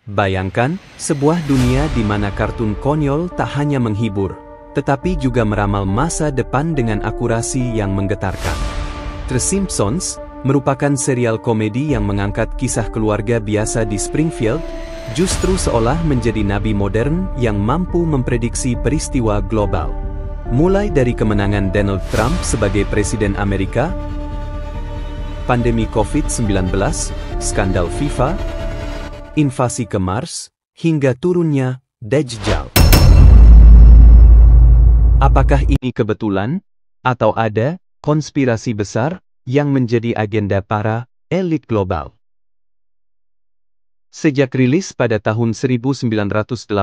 Bayangkan, sebuah dunia di mana kartun konyol tak hanya menghibur, tetapi juga meramal masa depan dengan akurasi yang menggetarkan. The Simpsons merupakan serial komedi yang mengangkat kisah keluarga biasa di Springfield, justru seolah menjadi nabi modern yang mampu memprediksi peristiwa global. Mulai dari kemenangan Donald Trump sebagai Presiden Amerika, pandemi COVID-19, skandal FIFA, invasi ke Mars, hingga turunnya Dajjal. Apakah ini kebetulan? Atau ada konspirasi besar yang menjadi agenda para elit global? Sejak rilis pada tahun 1989,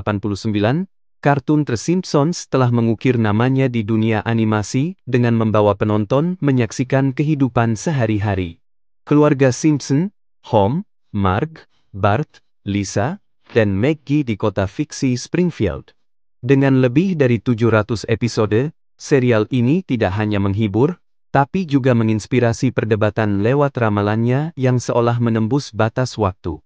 kartun The Simpsons telah mengukir namanya di dunia animasi dengan membawa penonton menyaksikan kehidupan sehari-hari. Keluarga Simpson, Homer, Marge, Bart, Lisa, dan Maggie di kota fiksi Springfield. Dengan lebih dari 700 episode, serial ini tidak hanya menghibur, tapi juga menginspirasi perdebatan lewat ramalannya yang seolah menembus batas waktu.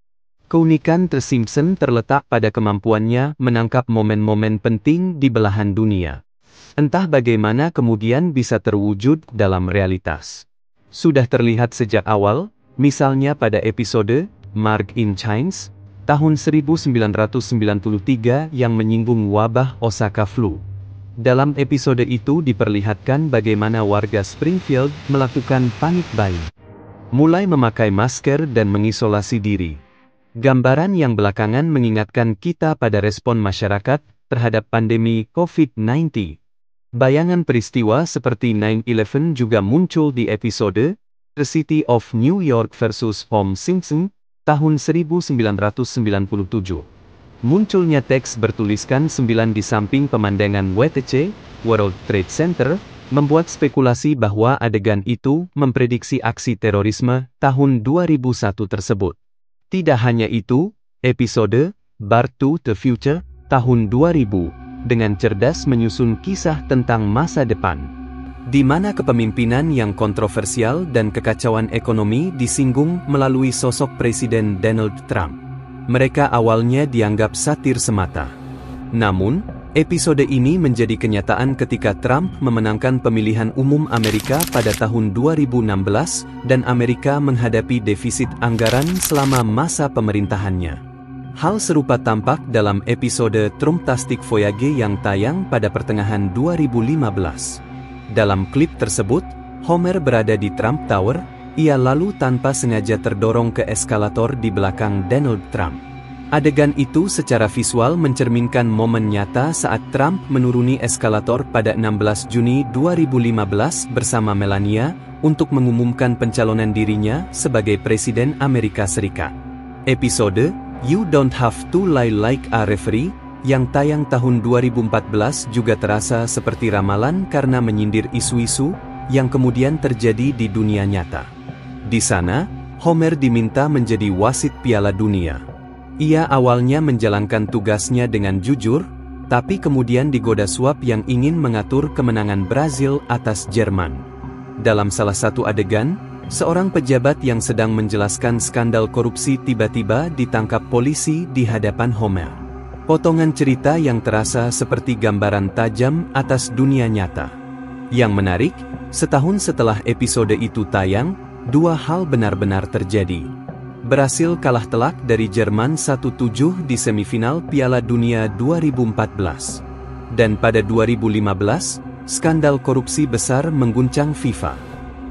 Keunikan The Simpsons terletak pada kemampuannya menangkap momen-momen penting di belahan dunia. Entah bagaimana kemudian bisa terwujud dalam realitas. Sudah terlihat sejak awal, misalnya pada episode Marge in Chains, tahun 1993 yang menyinggung wabah Osaka flu. Dalam episode itu diperlihatkan bagaimana warga Springfield melakukan panic buying, mulai memakai masker dan mengisolasi diri. Gambaran yang belakangan mengingatkan kita pada respon masyarakat terhadap pandemi COVID-19. Bayangan peristiwa seperti 9/11 juga muncul di episode The City of New York vs. Homer Simpson, tahun 1997. Munculnya teks bertuliskan 9 di samping pemandangan WTC, World Trade Center, membuat spekulasi bahwa adegan itu memprediksi aksi terorisme tahun 2001 tersebut. Tidak hanya itu, episode Back to the Future, tahun 2000, dengan cerdas menyusun kisah tentang masa depan, di mana kepemimpinan yang kontroversial dan kekacauan ekonomi disinggung melalui sosok Presiden Donald Trump. Mereka awalnya dianggap satir semata. Namun, episode ini menjadi kenyataan ketika Trump memenangkan pemilihan umum Amerika pada tahun 2016 dan Amerika menghadapi defisit anggaran selama masa pemerintahannya. Hal serupa tampak dalam episode Trumptastic Voyage yang tayang pada pertengahan 2015. Dalam klip tersebut, Homer berada di Trump Tower, ia lalu tanpa sengaja terdorong ke eskalator di belakang Donald Trump. Adegan itu secara visual mencerminkan momen nyata saat Trump menuruni eskalator pada 16 Juni 2015 bersama Melania untuk mengumumkan pencalonan dirinya sebagai Presiden Amerika Serikat. Episode You Don't Have to Lie Like a Referee yang tayang tahun 2014 juga terasa seperti ramalan karena menyindir isu-isu yang kemudian terjadi di dunia nyata. Di sana, Homer diminta menjadi wasit Piala Dunia. Ia awalnya menjalankan tugasnya dengan jujur, tapi kemudian digoda suap yang ingin mengatur kemenangan Brazil atas Jerman. Dalam salah satu adegan, seorang pejabat yang sedang menjelaskan skandal korupsi tiba-tiba ditangkap polisi di hadapan Homer. Potongan cerita yang terasa seperti gambaran tajam atas dunia nyata. Yang menarik, setahun setelah episode itu tayang, dua hal benar-benar terjadi. Berhasil kalah telak dari Jerman 1-7 di semifinal Piala Dunia 2014. Dan pada 2015, skandal korupsi besar mengguncang FIFA.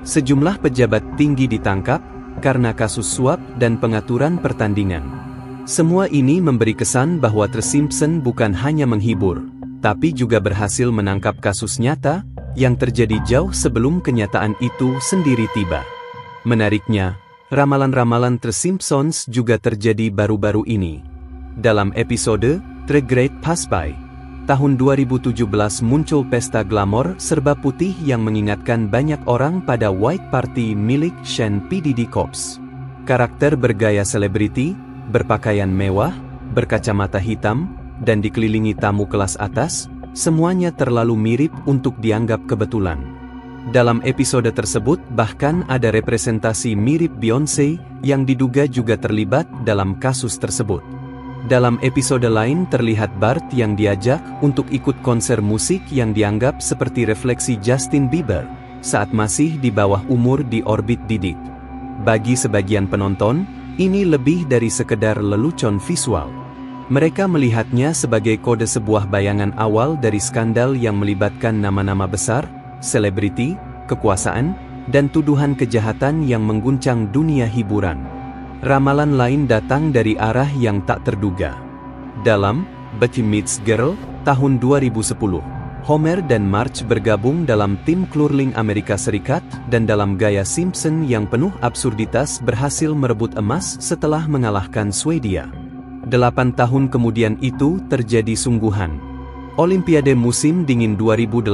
Sejumlah pejabat tinggi ditangkap karena kasus suap dan pengaturan pertandingan. Semua ini memberi kesan bahwa The Simpsons bukan hanya menghibur, tapi juga berhasil menangkap kasus nyata yang terjadi jauh sebelum kenyataan itu sendiri tiba. Menariknya, ramalan-ramalan The Simpsons juga terjadi baru-baru ini. Dalam episode The Great Gatsby, tahun 2017 muncul pesta glamor serba putih yang mengingatkan banyak orang pada White Party milik Sean P. Diddy Cobbs. Karakter bergaya selebriti, berpakaian mewah, berkacamata hitam, dan dikelilingi tamu kelas atas, semuanya terlalu mirip untuk dianggap kebetulan. Dalam episode tersebut bahkan ada representasi mirip Beyoncé yang diduga juga terlibat dalam kasus tersebut. Dalam episode lain terlihat Bart yang diajak untuk ikut konser musik yang dianggap seperti refleksi Justin Bieber saat masih di bawah umur di orbit Didik. Bagi sebagian penonton, ini lebih dari sekedar lelucon visual. Mereka melihatnya sebagai kode sebuah bayangan awal dari skandal yang melibatkan nama-nama besar, selebriti, kekuasaan, dan tuduhan kejahatan yang mengguncang dunia hiburan. Ramalan lain datang dari arah yang tak terduga. Dalam Betty Meets Girl, tahun 2010, Homer dan Marge bergabung dalam tim curling Amerika Serikat dan dalam gaya Simpson yang penuh absurditas berhasil merebut emas setelah mengalahkan Swedia. 8 tahun kemudian itu terjadi sungguhan. Olimpiade musim dingin 2018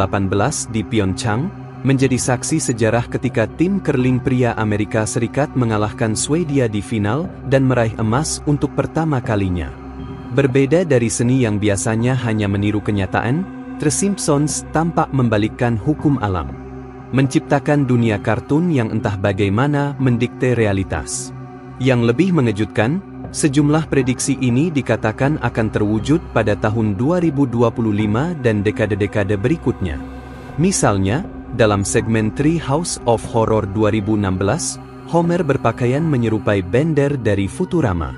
di Pyeongchang menjadi saksi sejarah ketika tim curling pria Amerika Serikat mengalahkan Swedia di final dan meraih emas untuk pertama kalinya. Berbeda dari seni yang biasanya hanya meniru kenyataan, The Simpsons tampak membalikkan hukum alam. Menciptakan dunia kartun yang entah bagaimana mendikte realitas. Yang lebih mengejutkan, sejumlah prediksi ini dikatakan akan terwujud pada tahun 2025 dan dekade-dekade berikutnya. Misalnya, dalam segmen Tree House of Horror 2016, Homer berpakaian menyerupai Bender dari Futurama.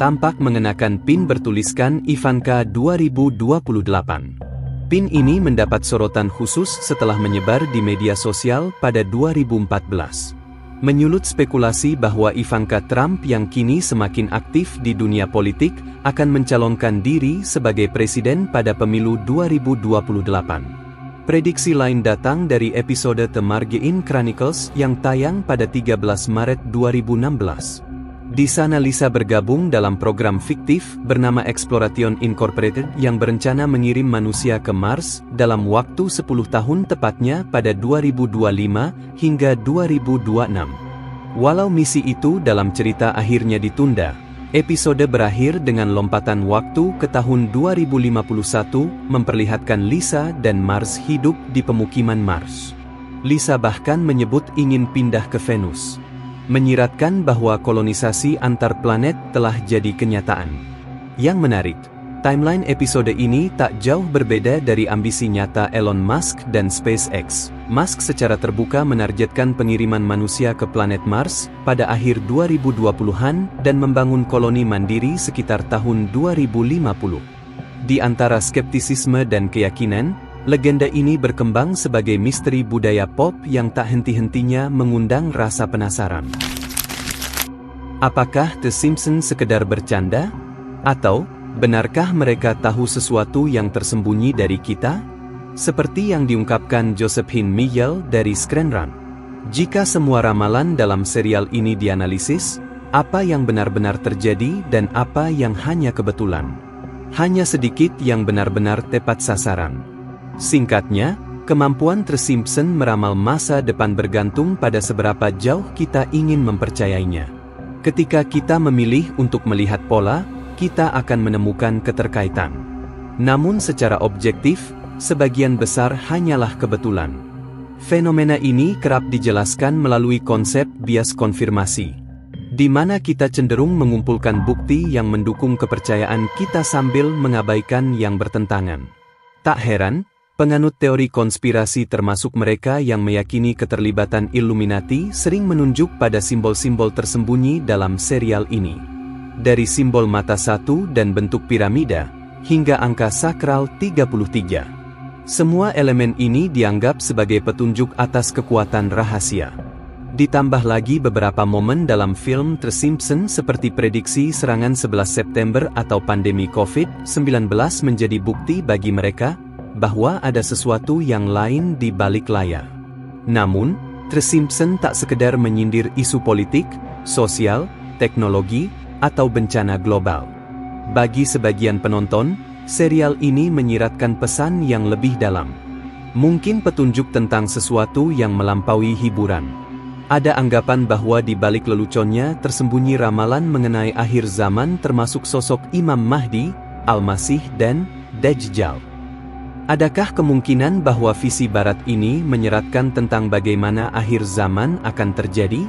Tampak mengenakan pin bertuliskan Ivanka 2028. Pin ini mendapat sorotan khusus setelah menyebar di media sosial pada 2014. Menyulut spekulasi bahwa Ivanka Trump yang kini semakin aktif di dunia politik akan mencalonkan diri sebagai presiden pada pemilu 2028. Prediksi lain datang dari episode The Margein Chronicles yang tayang pada 13 Maret 2016. Di sana Lisa bergabung dalam program fiktif bernama Exploration Incorporated yang berencana mengirim manusia ke Mars dalam waktu 10 tahun tepatnya pada 2025 hingga 2026. Walau misi itu dalam cerita akhirnya ditunda, episode berakhir dengan lompatan waktu ke tahun 2051 memperlihatkan Lisa dan Mars hidup di pemukiman Mars. Lisa bahkan menyebut ingin pindah ke Venus, menyiratkan bahwa kolonisasi antar planet telah jadi kenyataan. Yang menarik, timeline episode ini tak jauh berbeda dari ambisi nyata Elon Musk dan SpaceX. Musk secara terbuka menargetkan pengiriman manusia ke planet Mars pada akhir 2020-an dan membangun koloni mandiri sekitar tahun 2050. Di antara skeptisisme dan keyakinan, legenda ini berkembang sebagai misteri budaya pop yang tak henti-hentinya mengundang rasa penasaran. Apakah The Simpsons sekedar bercanda? Atau, benarkah mereka tahu sesuatu yang tersembunyi dari kita? Seperti yang diungkapkan Josephine Miguel dari Screen Rant. Jika semua ramalan dalam serial ini dianalisis, apa yang benar-benar terjadi dan apa yang hanya kebetulan? Hanya sedikit yang benar-benar tepat sasaran. Singkatnya, kemampuan The Simpsons meramal masa depan bergantung pada seberapa jauh kita ingin mempercayainya. Ketika kita memilih untuk melihat pola, kita akan menemukan keterkaitan. Namun secara objektif, sebagian besar hanyalah kebetulan. Fenomena ini kerap dijelaskan melalui konsep bias konfirmasi, di mana kita cenderung mengumpulkan bukti yang mendukung kepercayaan kita sambil mengabaikan yang bertentangan. Tak heran, penganut teori konspirasi termasuk mereka yang meyakini keterlibatan Illuminati sering menunjuk pada simbol-simbol tersembunyi dalam serial ini. Dari simbol mata satu dan bentuk piramida, hingga angka sakral 33. Semua elemen ini dianggap sebagai petunjuk atas kekuatan rahasia. Ditambah lagi beberapa momen dalam film The Simpsons seperti prediksi serangan 11 September atau pandemi COVID-19 menjadi bukti bagi mereka bahwa ada sesuatu yang lain di balik layar. Namun, The Simpsons tak sekedar menyindir isu politik, sosial, teknologi, atau bencana global. Bagi sebagian penonton, serial ini menyiratkan pesan yang lebih dalam. Mungkin petunjuk tentang sesuatu yang melampaui hiburan. Ada anggapan bahwa di balik leluconnya tersembunyi ramalan mengenai akhir zaman termasuk sosok Imam Mahdi, Al-Masih dan Dajjal. Adakah kemungkinan bahwa visi barat ini menyeratkan tentang bagaimana akhir zaman akan terjadi?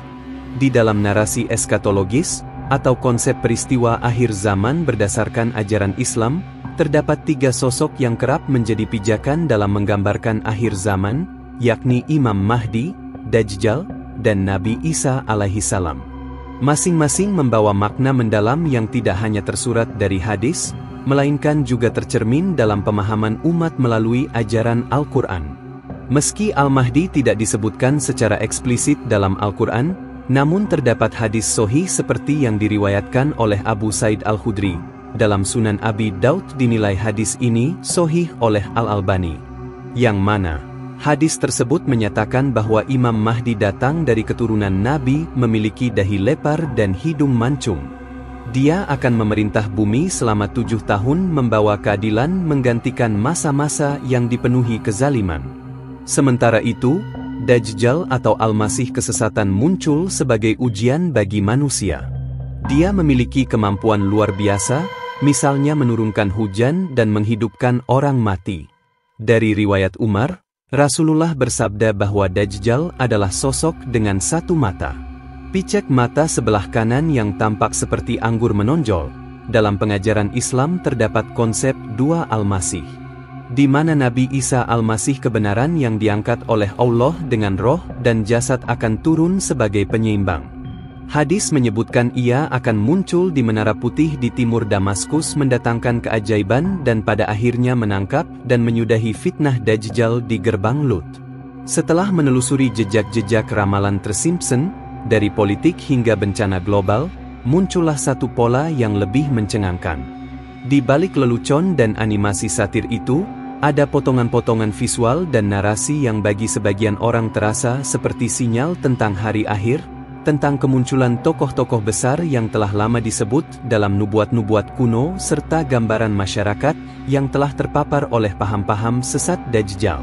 Di dalam narasi eskatologis, atau konsep peristiwa akhir zaman berdasarkan ajaran Islam, terdapat 3 sosok yang kerap menjadi pijakan dalam menggambarkan akhir zaman, yakni Imam Mahdi, Dajjal, dan Nabi Isa alaihissalam. Masing-masing membawa makna mendalam yang tidak hanya tersurat dari hadis, melainkan juga tercermin dalam pemahaman umat melalui ajaran Al-Quran. Meski Al-Mahdi tidak disebutkan secara eksplisit dalam Al-Quran, namun terdapat hadis sahih seperti yang diriwayatkan oleh Abu Sa'id Al-Khudri. Dalam Sunan Abi Daud dinilai hadis ini sahih oleh Al-Albani. Yang mana hadis tersebut menyatakan bahwa Imam Mahdi datang dari keturunan Nabi, memiliki dahi lebar dan hidung mancung. Dia akan memerintah bumi selama 7 tahun, membawa keadilan menggantikan masa-masa yang dipenuhi kezaliman. Sementara itu, Dajjal atau Al-Masih kesesatan muncul sebagai ujian bagi manusia. Dia memiliki kemampuan luar biasa, misalnya menurunkan hujan dan menghidupkan orang mati. Dari riwayat Umar, Rasulullah bersabda bahwa Dajjal adalah sosok dengan 1 mata. Picek mata sebelah kanan yang tampak seperti anggur menonjol. Dalam pengajaran Islam terdapat konsep 2 Al-Masih, di mana Nabi Isa Al-Masih kebenaran yang diangkat oleh Allah dengan roh dan jasad akan turun sebagai penyeimbang. Hadis menyebutkan ia akan muncul di Menara Putih di timur Damaskus, mendatangkan keajaiban dan pada akhirnya menangkap dan menyudahi fitnah Dajjal di gerbang Lut. Setelah menelusuri jejak-jejak ramalan tersimpsen, dari politik hingga bencana global, muncullah satu pola yang lebih mencengangkan. Di balik lelucon dan animasi satir itu, ada potongan-potongan visual dan narasi yang bagi sebagian orang terasa seperti sinyal tentang hari akhir, tentang kemunculan tokoh-tokoh besar yang telah lama disebut dalam nubuat-nubuat kuno, serta gambaran masyarakat yang telah terpapar oleh paham-paham sesat Dajjal.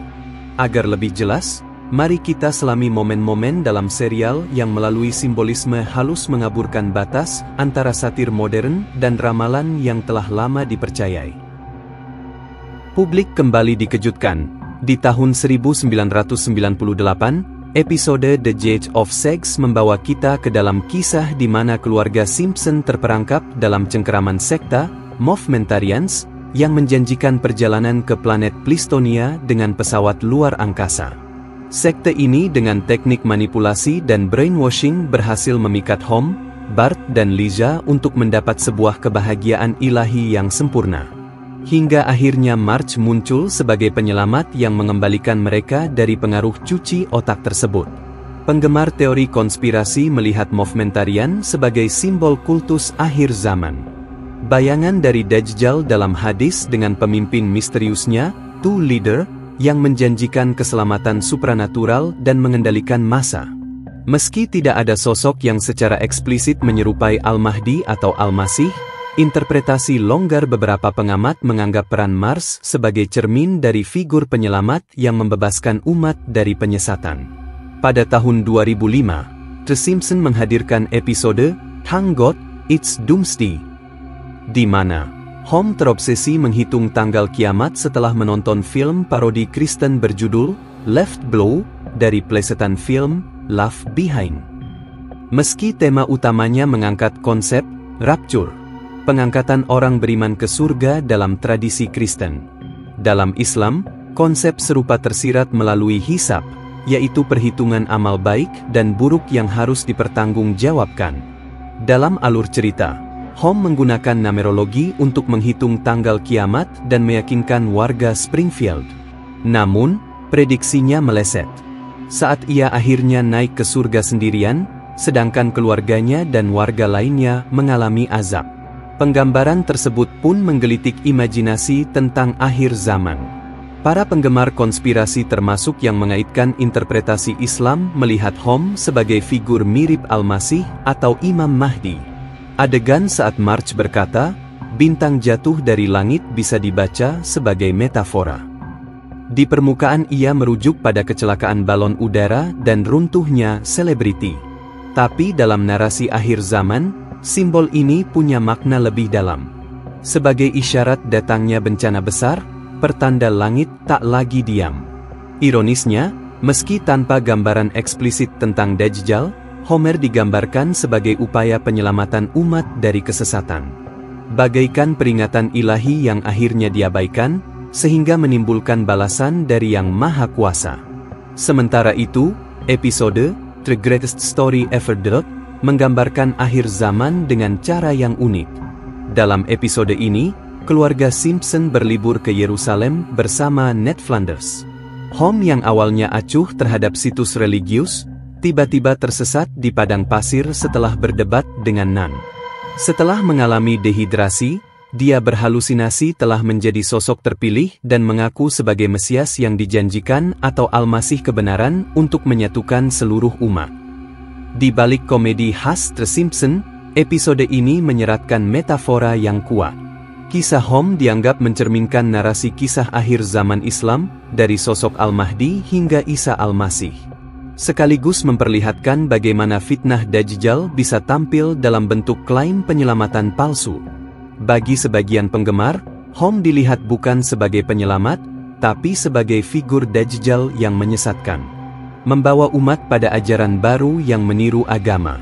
Agar lebih jelas, mari kita selami momen-momen dalam serial yang melalui simbolisme halus mengaburkan batas antara satir modern dan ramalan yang telah lama dipercayai. Publik kembali dikejutkan. Di tahun 1998, episode The Jade of Sex membawa kita ke dalam kisah di mana keluarga Simpson terperangkap dalam cengkeraman sekta Moffmentarians yang menjanjikan perjalanan ke planet Plistonia dengan pesawat luar angkasa. Sekte ini dengan teknik manipulasi dan brainwashing berhasil memikat Hom, Bart dan Lisa untuk mendapat sebuah kebahagiaan ilahi yang sempurna. Hingga akhirnya Marge muncul sebagai penyelamat yang mengembalikan mereka dari pengaruh cuci otak tersebut. Penggemar teori konspirasi melihat Moffmentarian sebagai simbol kultus akhir zaman. Bayangan dari Dajjal dalam hadis dengan pemimpin misteriusnya, Two Leader, yang menjanjikan keselamatan supranatural dan mengendalikan massa. Meski tidak ada sosok yang secara eksplisit menyerupai Al-Mahdi atau Al-Masih, interpretasi longgar beberapa pengamat menganggap peran Mars sebagai cermin dari figur penyelamat yang membebaskan umat dari penyesatan. Pada tahun 2005, The Simpsons menghadirkan episode Thank God, It's Doomsday, di mana Hom terobsesi menghitung tanggal kiamat setelah menonton film parodi Kristen berjudul Left Below dari plesetan film Love Behind. Meski tema utamanya mengangkat konsep rapture, pengangkatan orang beriman ke surga dalam tradisi Kristen. Dalam Islam, konsep serupa tersirat melalui hisab, yaitu perhitungan amal baik dan buruk yang harus dipertanggungjawabkan. Dalam alur cerita, Hom menggunakan numerologi untuk menghitung tanggal kiamat dan meyakinkan warga Springfield. Namun, prediksinya meleset. Saat ia akhirnya naik ke surga sendirian, sedangkan keluarganya dan warga lainnya mengalami azab. Penggambaran tersebut pun menggelitik imajinasi tentang akhir zaman. Para penggemar konspirasi termasuk yang mengaitkan interpretasi Islam melihat Hom sebagai figur mirip Al-Masih atau Imam Mahdi. Adegan saat Marge berkata, bintang jatuh dari langit bisa dibaca sebagai metafora. Di permukaan ia merujuk pada kecelakaan balon udara dan runtuhnya selebriti. Tapi dalam narasi akhir zaman, simbol ini punya makna lebih dalam. Sebagai isyarat datangnya bencana besar, pertanda langit tak lagi diam. Ironisnya, meski tanpa gambaran eksplisit tentang Dajjal, Homer digambarkan sebagai upaya penyelamatan umat dari kesesatan. Bagaikan peringatan ilahi yang akhirnya diabaikan, sehingga menimbulkan balasan dari Yang Maha Kuasa. Sementara itu, episode The Greatest Story Ever Told menggambarkan akhir zaman dengan cara yang unik. Dalam episode ini, keluarga Simpson berlibur ke Yerusalem bersama Ned Flanders. Homer yang awalnya acuh terhadap situs religius, tiba-tiba tersesat di padang pasir setelah berdebat dengan Nan. Setelah mengalami dehidrasi, dia berhalusinasi telah menjadi sosok terpilih dan mengaku sebagai Mesias yang dijanjikan atau Almasih kebenaran untuk menyatukan seluruh umat. Di balik komedi khas The Simpsons, episode ini menyeratkan metafora yang kuat. Kisah Homer dianggap mencerminkan narasi kisah akhir zaman Islam, dari sosok Al-Mahdi hingga Isa Al-Masih. Sekaligus memperlihatkan bagaimana fitnah Dajjal bisa tampil dalam bentuk klaim penyelamatan palsu. Bagi sebagian penggemar, Homer dilihat bukan sebagai penyelamat, tapi sebagai figur Dajjal yang menyesatkan. Membawa umat pada ajaran baru yang meniru agama.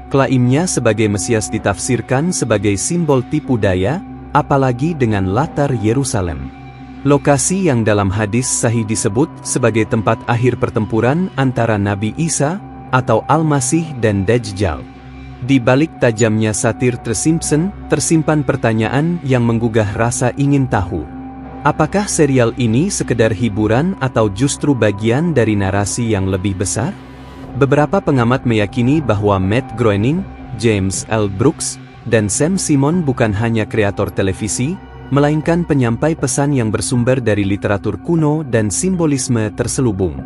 Klaimnya sebagai Mesias ditafsirkan sebagai simbol tipu daya, apalagi dengan latar Yerusalem. Lokasi yang dalam hadis sahih disebut sebagai tempat akhir pertempuran antara Nabi Isa atau Al-Masih dan Dajjal. Di balik tajamnya satir The Simpsons, tersimpan pertanyaan yang menggugah rasa ingin tahu. Apakah serial ini sekedar hiburan atau justru bagian dari narasi yang lebih besar? Beberapa pengamat meyakini bahwa Matt Groening, James L. Brooks, dan Sam Simon bukan hanya kreator televisi, melainkan penyampai pesan yang bersumber dari literatur kuno dan simbolisme terselubung.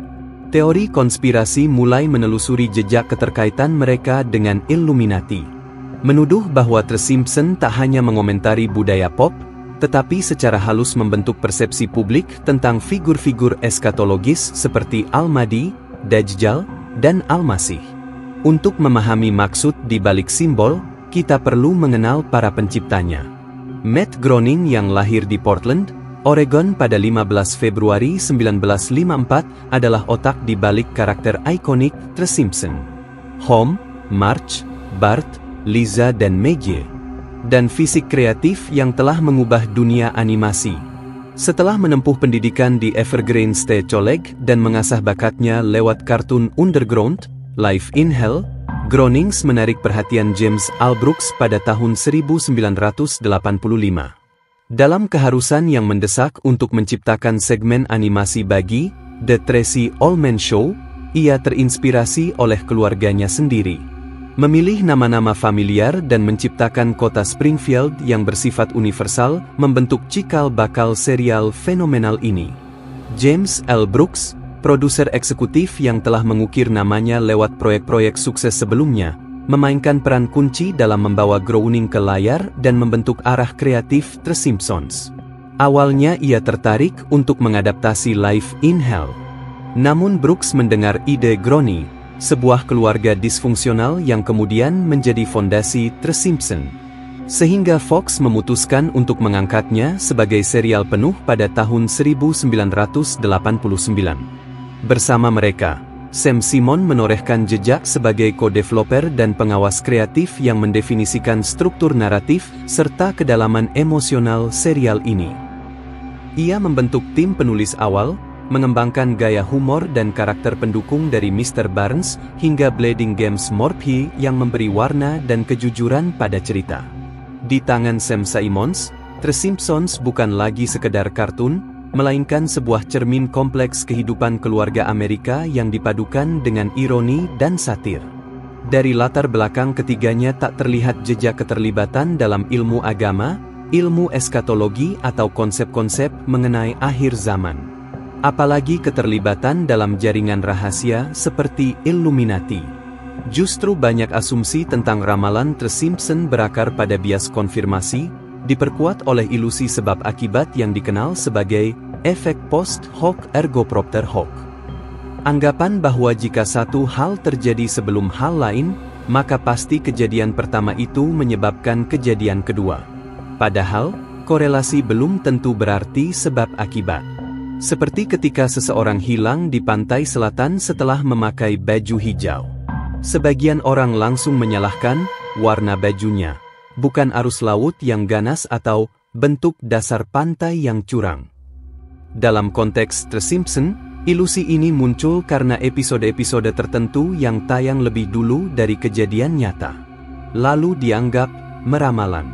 Teori konspirasi mulai menelusuri jejak keterkaitan mereka dengan Illuminati. Menuduh bahwa The Simpsons tak hanya mengomentari budaya pop, tetapi secara halus membentuk persepsi publik tentang figur-figur eskatologis seperti Al-Mahdi, Dajjal, dan Al-Masih. Untuk memahami maksud di balik simbol, kita perlu mengenal para penciptanya. Matt Groening yang lahir di Portland, Oregon pada 15 Februari 1954 adalah otak di balik karakter ikonik The Simpsons. Homer, Marge, Bart, Lisa dan Maggie. Dan fisik kreatif yang telah mengubah dunia animasi. Setelah menempuh pendidikan di Evergreen State College dan mengasah bakatnya lewat kartun Underground, Live in Hell, Groening menarik perhatian James L. Brooks pada tahun 1985. Dalam keharusan yang mendesak untuk menciptakan segmen animasi bagi The Tracey Ullman Show, ia terinspirasi oleh keluarganya sendiri. Memilih nama-nama familiar dan menciptakan kota Springfield yang bersifat universal membentuk cikal bakal serial fenomenal ini. James L. Brooks, produser eksekutif yang telah mengukir namanya lewat proyek-proyek sukses sebelumnya, memainkan peran kunci dalam membawa Groening ke layar dan membentuk arah kreatif The Simpsons. Awalnya ia tertarik untuk mengadaptasi Live in Hell. Namun Brooks mendengar ide Groening, sebuah keluarga disfungsional yang kemudian menjadi fondasi The Simpsons. Sehingga Fox memutuskan untuk mengangkatnya sebagai serial penuh pada tahun 1989. Bersama mereka, Sam Simon menorehkan jejak sebagai co-developer dan pengawas kreatif yang mendefinisikan struktur naratif serta kedalaman emosional serial ini. Ia membentuk tim penulis awal, mengembangkan gaya humor dan karakter pendukung dari Mr. Barnes hingga Bleeding Games Morphe yang memberi warna dan kejujuran pada cerita. Di tangan Sam Simons, The Simpsons bukan lagi sekedar kartun, melainkan sebuah cermin kompleks kehidupan keluarga Amerika yang dipadukan dengan ironi dan satir. Dari latar belakang ketiganya tak terlihat jejak keterlibatan dalam ilmu agama, ilmu eskatologi atau konsep-konsep mengenai akhir zaman. Apalagi keterlibatan dalam jaringan rahasia seperti Illuminati. Justru banyak asumsi tentang ramalan The Simpsons berakar pada bias konfirmasi, diperkuat oleh ilusi sebab akibat yang dikenal sebagai efek post hoc ergo propter hoc. Anggapan bahwa jika satu hal terjadi sebelum hal lain, maka pasti kejadian pertama itu menyebabkan kejadian kedua. Padahal, korelasi belum tentu berarti sebab akibat. Seperti ketika seseorang hilang di pantai selatan setelah memakai baju hijau. Sebagian orang langsung menyalahkan warna bajunya, bukan arus laut yang ganas atau bentuk dasar pantai yang curang. Dalam konteks The Simpsons, ilusi ini muncul karena episode-episode tertentu yang tayang lebih dulu dari kejadian nyata, lalu dianggap meramalan.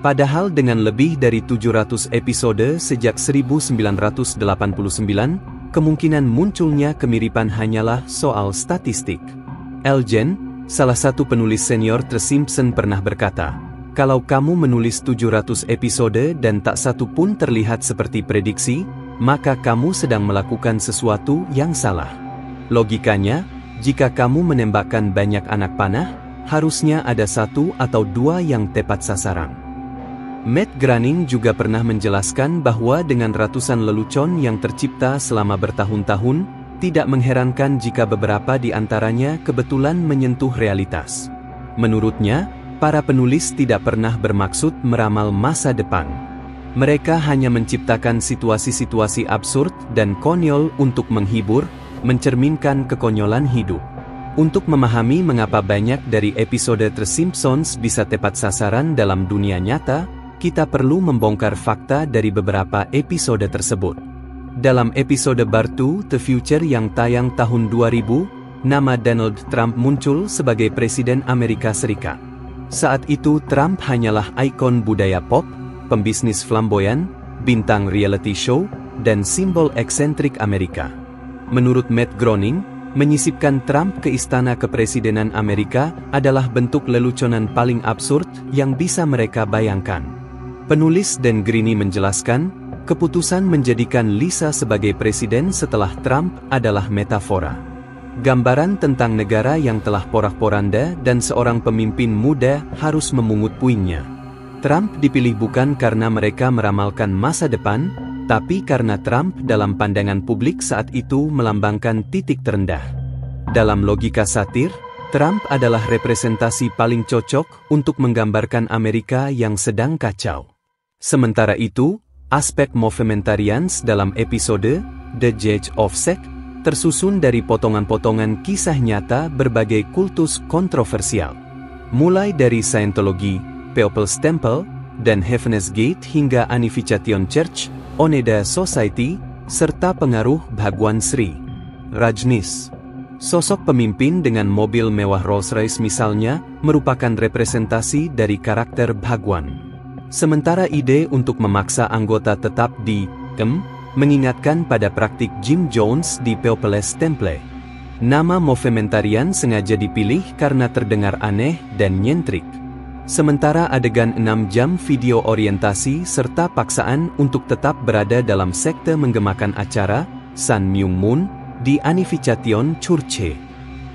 Padahal dengan lebih dari 700 episode sejak 1989, kemungkinan munculnya kemiripan hanyalah soal statistik. Elgen, salah satu penulis senior The Simpsons pernah berkata, "Kalau kamu menulis 700 episode dan tak satu pun terlihat seperti prediksi, maka kamu sedang melakukan sesuatu yang salah. Logikanya, jika kamu menembakkan banyak anak panah, harusnya ada 1 atau 2 yang tepat sasaran." Matt Groening juga pernah menjelaskan bahwa dengan ratusan lelucon yang tercipta selama bertahun-tahun, tidak mengherankan jika beberapa di antaranya kebetulan menyentuh realitas. Menurutnya, para penulis tidak pernah bermaksud meramal masa depan. Mereka hanya menciptakan situasi-situasi absurd dan konyol untuk menghibur, mencerminkan kekonyolan hidup. Untuk memahami mengapa banyak dari episode The Simpsons bisa tepat sasaran dalam dunia nyata, kita perlu membongkar fakta dari beberapa episode tersebut. Dalam episode Back to the Future yang tayang tahun 2000, nama Donald Trump muncul sebagai Presiden Amerika Serikat. Saat itu Trump hanyalah ikon budaya pop, pembisnis flamboyan, bintang reality show, dan simbol eksentrik Amerika. Menurut Matt Groening, menyisipkan Trump ke istana kepresidenan Amerika adalah bentuk leluconan paling absurd yang bisa mereka bayangkan. Penulis Dan Greene menjelaskan, keputusan menjadikan Lisa sebagai presiden setelah Trump adalah metafora. Gambaran tentang negara yang telah porak-poranda dan seorang pemimpin muda harus memungut puingnya. Trump dipilih bukan karena mereka meramalkan masa depan, tapi karena Trump dalam pandangan publik saat itu melambangkan titik terendah. Dalam logika satir, Trump adalah representasi paling cocok untuk menggambarkan Amerika yang sedang kacau. Sementara itu, aspek Movementarians dalam episode The Judge of Sex tersusun dari potongan-potongan kisah nyata berbagai kultus kontroversial. Mulai dari Scientology, People's Temple, dan Heaven's Gate hingga Unification Church, Oneida Society, serta pengaruh Bhagwan Sri. Rajneesh, sosok pemimpin dengan mobil mewah Rolls-Royce misalnya, merupakan representasi dari karakter Bhagwan. Sementara ide untuk memaksa anggota tetap di mengingatkan pada praktik Jim Jones di People's Temple. Nama Movementarian sengaja dipilih karena terdengar aneh dan nyentrik. Sementara adegan 6 jam video orientasi serta paksaan untuk tetap berada dalam sekte menggemakan acara Sun Myung Moon di Unification Church.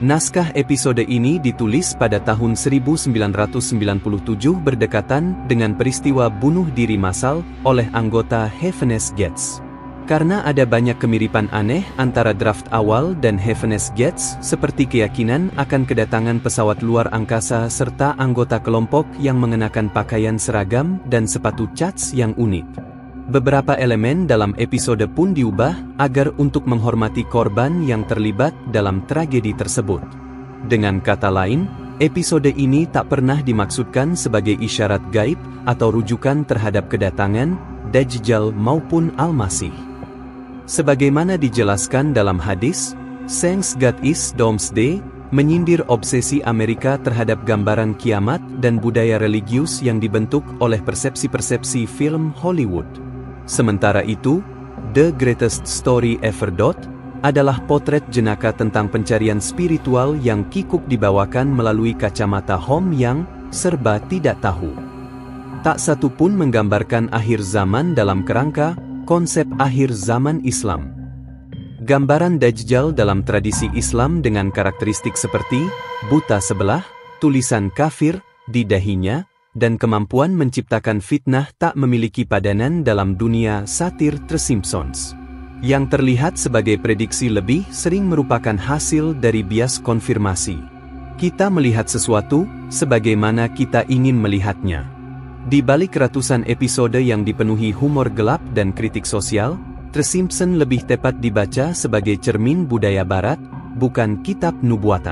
Naskah episode ini ditulis pada tahun 1997 berdekatan dengan peristiwa bunuh diri massal oleh anggota Heaven's Gates. Karena ada banyak kemiripan aneh antara draft awal dan Heaven's Gates, seperti keyakinan akan kedatangan pesawat luar angkasa serta anggota kelompok yang mengenakan pakaian seragam dan sepatu cats yang unik. Beberapa elemen dalam episode pun diubah agar untuk menghormati korban yang terlibat dalam tragedi tersebut. Dengan kata lain, episode ini tak pernah dimaksudkan sebagai isyarat gaib atau rujukan terhadap kedatangan Dajjal maupun Al-Masih. Sebagaimana dijelaskan dalam hadis, Thanks God is Doomsday, menyindir obsesi Amerika terhadap gambaran kiamat dan budaya religius yang dibentuk oleh persepsi-persepsi film Hollywood. Sementara itu, The Greatest Story Ever adalah potret jenaka tentang pencarian spiritual yang kikuk dibawakan melalui kacamata Hom yang serba tidak tahu. Tak satu pun menggambarkan akhir zaman dalam kerangka konsep akhir zaman Islam. Gambaran Dajjal dalam tradisi Islam dengan karakteristik seperti buta sebelah, tulisan kafir di dahinya, dan kemampuan menciptakan fitnah tak memiliki padanan dalam dunia satir The Simpsons. Yang terlihat sebagai prediksi lebih sering merupakan hasil dari bias konfirmasi. Kita melihat sesuatu sebagaimana kita ingin melihatnya. Di balik ratusan episode yang dipenuhi humor gelap dan kritik sosial, The Simpsons lebih tepat dibaca sebagai cermin budaya barat, bukan kitab nubuatan.